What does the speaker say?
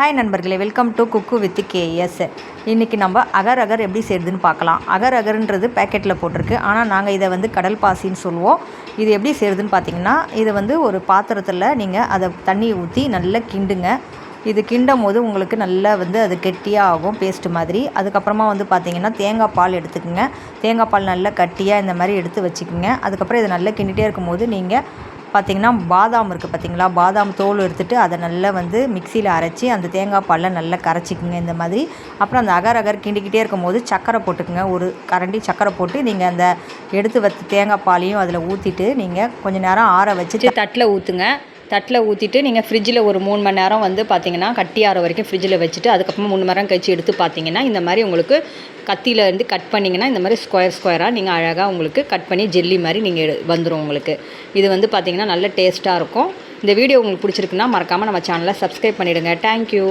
Hi நண்பர்களே, welcome to cook with KS. இன்றைக்கி நம்ம அகர் அகர் எப்படி செய்யுதுன்னு பார்க்கலாம். அகர் அகர்ன்றது பேக்கெட்டில் போட்டிருக்கு, ஆனால் நாங்கள் இதை வந்து கடல் பாசின்னு சொல்லுவோம். இது எப்படி செய்யுதுன்னு பார்த்தீங்கன்னா, இதை வந்து ஒரு பாத்திரத்தில் நீங்கள் அதை தண்ணியை ஊற்றி நல்லா கிண்டுங்க. இது கிண்டும் போது உங்களுக்கு நல்லா வந்து அது கெட்டியாக ஆகும், பேஸ்ட்டு மாதிரி. அதுக்கப்புறமா வந்து பார்த்திங்கன்னா தேங்காய் பால் எடுத்துக்கோங்க. தேங்காய் பால் நல்லா கட்டியாக இந்த மாதிரி எடுத்து வச்சுக்கோங்க. அதுக்கப்புறம் இதை நல்லா கிண்டிகிட்டே இருக்கும்போது நீங்கள் பார்த்திங்கன்னா பாதாம் இருக்குது பார்த்திங்களா, பாதாம் தோல் எடுத்துகிட்டு அதை நல்லா வந்து மிக்சியில் அரைச்சி அந்த தேங்காய் பாலில் நல்லா கரைச்சிக்குங்க இந்த மாதிரி. அப்புறம் அந்த அகர் அகர் கிண்டிக்கிட்டே இருக்கும்போது சர்க்கரை போட்டுக்குங்க. ஒரு கரண்டி சர்க்கரை போட்டு நீங்கள் அந்த எடுத்து வச்ச தேங்காய் பாலையும் அதில் ஊற்றிட்டு நீங்கள் கொஞ்சம் நேரம் ஆற வச்சுட்டு தட்டில் ஊற்றுங்க. தட்டில் ஊற்றிட்டு நீங்கள் ஃப்ரிட்ஜில் ஒரு 3 மணி நேரம் வந்து பார்த்திங்கன்னா கட்டி ஆற வரைக்கும் ஃப்ரிட்ஜில் வச்சுட்டு அதுக்கப்புறமா 3 மணி நேரம் கழிச்சு எடுத்து பார்த்திங்கன்னா இந்த மாதிரி உங்களுக்கு கத்தியில் இருந்து கட் பண்ணிங்கன்னா இந்த மாதிரி ஸ்கொயராக நீங்கள் அழகாக உங்களுக்கு கட் பண்ணி ஜெல்லி மாதிரி நீங்கள் வந்துடும் உங்களுக்கு. இது வந்து பார்த்திங்கன்னா நல்ல டேஸ்ட்டாக இருக்கும். இந்த வீடியோ உங்களுக்கு பிடிச்சிருக்குன்னா மறக்காமல் நம்ம சேனலை சப்ஸ்கிரைப் பண்ணிவிடுங்க. தேங்க்யூ.